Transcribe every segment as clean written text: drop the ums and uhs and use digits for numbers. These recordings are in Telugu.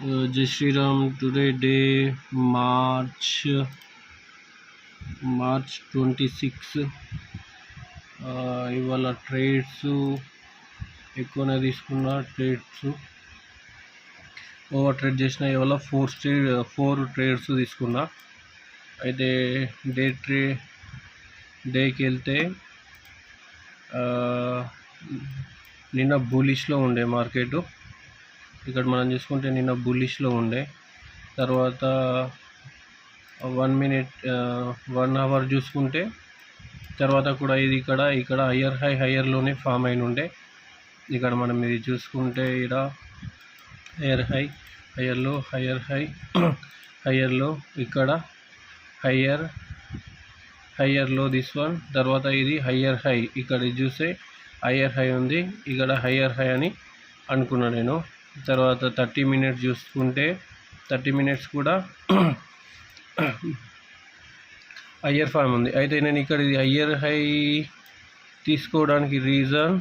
Jai Shri Ram. Today day March 26. ఇవాళ ట్రేడ్స్ ఎక్కువనే తీసుకున్నా. ట్రేడ్స్ ఓవర్ ట్రేడ్ చేసిన. ఇవాళ 4 ట్రేడ్స్ తీసుకున్నా. అయితే డేకి వెళ్తే నిన్న బులిష్లో ఉండే మార్కెట్. ఇక్కడ మనం చూసుకుంటే నిన్న బులిష్లో ఉండే. తర్వాత 1 అవర్ చూసుకుంటే తర్వాత కూడా ఇది ఇక్కడ హయ్యర్లోనే ఫామ్ అయిన ఉండే. ఇక్కడ మనం ఇది చూసుకుంటే ఇక్కడ హయ్యర్లో ఇక్కడ హయ్యర్లో దిస్ వన్. తర్వాత ఇది హయ్యర్ హై. ఇక్కడ చూస్తే హయ్యర్ హై ఉంది. ఇక్కడ హయ్యర్ హై అని అనుకున్నా నేను. తర్వాత 30 మినిట్స్ చూసుకుంటే 30 మినిట్స్ కూడా హయ్యర్ ఫామ్ ఉంది. అయితే నేను ఇక్కడ ఇది హయ్యర్ హై తీసుకోవడానికి రీజన్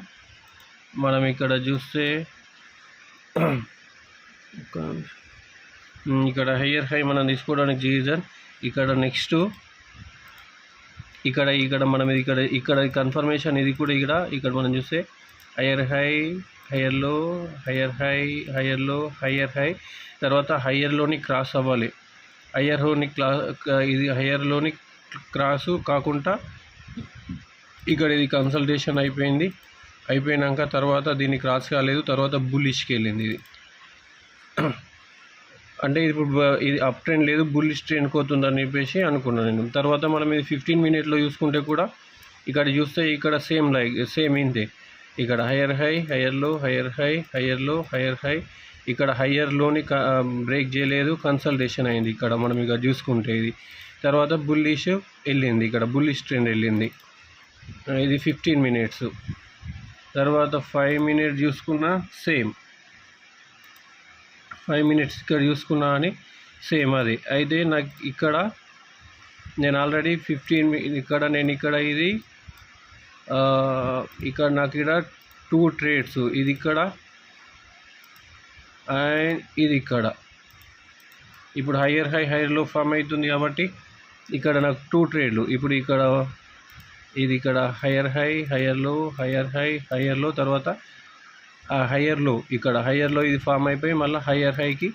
మనం ఇక్కడ చూస్తే ఇక్కడ హయ్యర్ హై మనం తీసుకోవడానికి రీజన్ ఇక్కడ నెక్స్ట్ ఇక్కడ మనం ఇక్కడ కన్ఫర్మేషన్ ఇది కూడా ఇక్కడ మనం చూస్తే హయ్యర్ హై, హయ్యర్లో, హయ్యర్ హై. తర్వాత హయ్యర్లోని క్రాస్ అవ్వాలి. ఇది హయ్యర్లోని క్రాసు కాకుండా ఇక్కడ ఇది కన్సల్టేషన్ అయిపోయినాక తర్వాత దీన్ని క్రాస్ కాలేదు. తర్వాత బుల్లిష్కి వెళ్ళింది ఇది. అంటే ఇప్పుడు ఇది అప్ ట్రెండ్ లేదు, బుల్లిష్ ట్రెండ్ పోతుందని చెప్పేసి అనుకున్నాను నేను. తర్వాత మనం ఇది 15 మినిట్లో చూసుకుంటే కూడా ఇక్కడ చూస్తే ఇక్కడ సేమ్ ఇంతే. ఇక్కడ హయ్యర్ హై, హయ్యర్లో, హయ్యర్ హై. ఇక్కడ హయ్యర్లోని బ్రేక్ చేయలేదు, కన్సల్టేషన్ అయింది. ఇక్కడ మనం ఇక చూసుకుంటే ఇది తర్వాత బుల్లిష్ వెళ్ళింది. ఇక్కడ బుల్లిష్ ట్రెండ్ వెళ్ళింది. ఇది 15 మినిట్స్. తర్వాత 5 మినిట్స్ చూసుకున్నా సేమ్. 5 మినిట్స్ ఇక్కడ చూసుకున్నా అని సేమ్ అది. అయితే నాకు ఇక్కడ నేను ఆల్రెడీ 15 ఇక్కడ ఇది ఇక్కడ నాకు ఇక్కడ 2 ట్రేడ్స్. ఇది ఇక్కడ అండ్ ఇది ఇక్కడ. ఇప్పుడు హయ్యర్లో ఫామ్ అవుతుంది కాబట్టి ఇక్కడ నాకు 2 ట్రేడ్లు. ఇప్పుడు ఇక్కడ హయ్యర్ హై, హయ్యర్లో తర్వాత హయ్యర్లో. ఇక్కడ హయ్యర్లో ఇది ఫామ్ అయిపోయి మళ్ళీ హయ్యర్ హైకి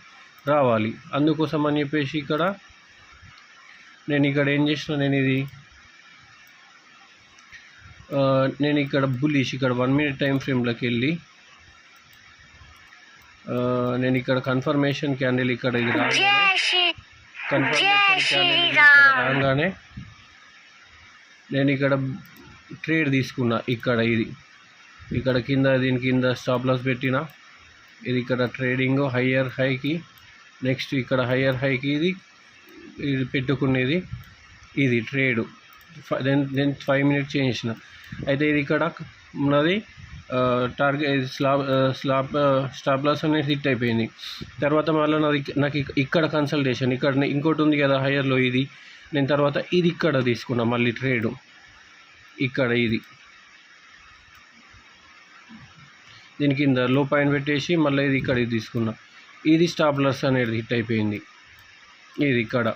రావాలి. అందుకోసం అని చెప్పేసి ఇక్కడ ఏం చేసిన నేను ఇక్కడ బుల్లిష్ ఇక్కడ 1 మినిట్ టైం ఫ్రేమ్లోకి వెళ్ళి నేను ఇక్కడ కన్ఫర్మేషన్ క్యాండిల్ ఇక్కడ ఇది రాగానే నేను ఇక్కడ ట్రేడ్ తీసుకున్నా. ఇక్కడ దీని కింద స్టాప్ లాస్ పెట్టిన. ఇది ఇక్కడ ట్రేడింగ్ హయ్యర్ హైకి. నెక్స్ట్ ఇక్కడ హయ్యర్ హైకి ఇది పెట్టుకునేది. ఇది ట్రేడ్ దెన్ 5 మినిట్స్ చేసిన. అయితే ఇది ఇక్కడ ఉన్నది టార్గెట్ స్టాప్ లాస్ అనేది హిట్ అయిపోయింది. తర్వాత మళ్ళీ నాకు ఇక్కడ కన్సల్టేషన్ ఇక్కడ ఇంకోటి ఉంది కదా హయ్యర్లో ఇది. నేను తర్వాత ఇది ఇక్కడ తీసుకున్నా మళ్ళీ ట్రేడు. ఇక్కడ దీని కింద లో పాయింట్ పెట్టేసి మళ్ళీ ఇది ఇక్కడ తీసుకున్నా. ఇది స్టాప్ లాస్ అనేది హిట్ అయిపోయింది. ఇది ఇక్కడ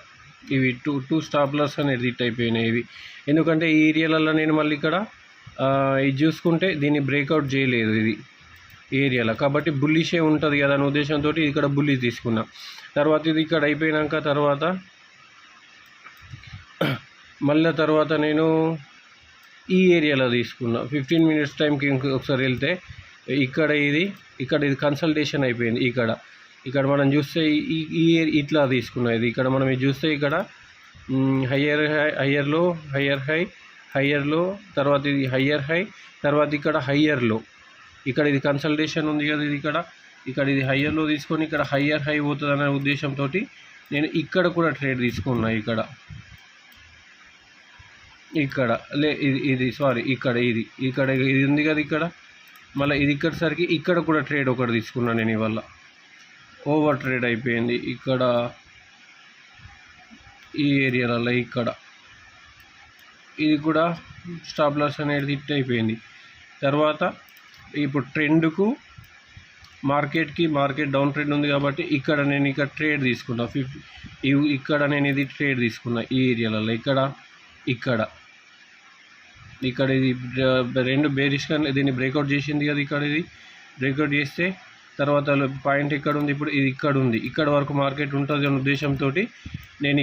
ఇవి టూ స్టాప్ లాస్ అనేది హిట్ అయిపోయినాయి ఇవి. ఎందుకంటే ఈ ఏరియాలలో నేను మళ్ళీ ఇక్కడ ఇది చూసుకుంటే దీన్ని బ్రేక్అవుట్ చేయలేదు ఇది ఏరియాలో. కాబట్టి బుల్లిషే ఉంటుంది కదా అనే ఉద్దేశంతో ఇక్కడ బుల్లిష్ తీసుకున్నా. తర్వాత ఇది ఇక్కడ అయిపోయినాక తర్వాత తర్వాత నేను ఈ ఏరియాలో తీసుకున్నా. 15 మినిట్స్ టైంకి ఒకసారి వెళ్తే ఇక్కడ ఇది కన్సల్టేషన్ అయిపోయింది. ఇక్కడ మనం చూస్తే ఇట్లా తీసుకున్నా. ఇది ఇక్కడ మనం ఇది చూస్తే ఇక్కడ హయ్యర్లో తర్వాత ఇది హయ్యర్ హై. తర్వాత ఇక్కడ హయ్యర్లో ఇక్కడ ఇది కన్సల్టేషన్ ఉంది కదా. ఇది ఇక్కడ ఇది హయ్యర్లో తీసుకొని ఇక్కడ హయ్యర్ హై పోతుంది అనే ఉద్దేశంతో నేను ఇక్కడ కూడా ట్రేడ్ తీసుకున్నా. ఇక్కడ ఇది ఉంది కదా. ఇక్కడ మళ్ళీ ఇది ఇక్కడ సరికి ఇక్కడ కూడా ట్రేడ్ ఒకటి తీసుకున్నాను నేను. ఇవాళ ఓవర్ ట్రేడ్ అయిపోయింది ఇక్కడ ఈ ఏరియాలలో. ఇది కూడా స్టాప్ లాస్ అనేది హిట్ అయిపోయింది. తర్వాత ఇప్పుడు మార్కెట్ డౌన్ ట్రెండ్ ఉంది కాబట్టి ఇక్కడ నేను ఇక్కడ ట్రేడ్ తీసుకున్నా ఇక్కడ నేను ఇది ట్రేడ్ తీసుకున్నా ఈ ఏరియాలలో ఇక్కడ ఇది రెండు బేరిష్గా దీన్ని బ్రేక్అవుట్ చేసింది కదా. ఇది బ్రేక్అవుట్ చేస్తే తర్వాత పాయింట్ ఎక్కడ ఉంది, ఇప్పుడు ఇది ఇక్కడ ఉంది. ఇక్కడ వరకు మార్కెట్ ఉంటుంది అనే ఉద్దేశంతో నేను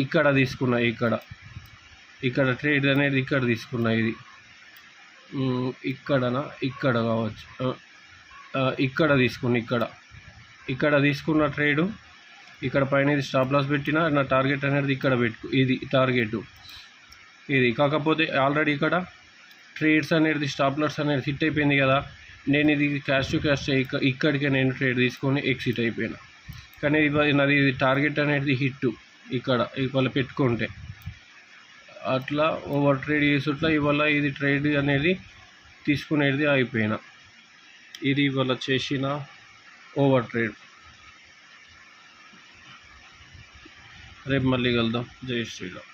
ఇక్కడ తీసుకున్నా. ఇక్కడ ట్రేడ్ అనేది ఇక్కడ తీసుకున్నా. ఇది ఇక్కడ కావచ్చు, ఇక్కడ తీసుకున్న ట్రేడు. ఇక్కడ పైన ఇది స్టాప్ లాస్ పెట్టిన, నా టార్గెట్ అనేది ఇక్కడ ఇది టార్గెట్ ఇది. కాకపోతే ఆల్రెడీ ఇక్కడ ట్రేడ్స్ అనేది స్టాప్ లాస్ అనేది హిట్ అయిపోయింది కదా. నేను ఇది క్యాష్ టు క్యాష్ ఇక్కడికే నేను ట్రేడ్ తీసుకొని ఎగ్జిట్ అయిపోయినా. కానీ నాది ఇది టార్గెట్ అనేది హిట్ ఇక్కడ ఇవాళ పెట్టుకుంటే అట్లా ఓవర్ ట్రేడ్ చేసుట్లా ఇవాళ ఇది ట్రేడ్ అనేది తీసుకునేది అయిపోయినా. ఇది ఇవాళ చేసిన ఓవర్ ట్రేడ్. రేపు మళ్ళీ కలుద్దాం. జై శ్రీరామ్.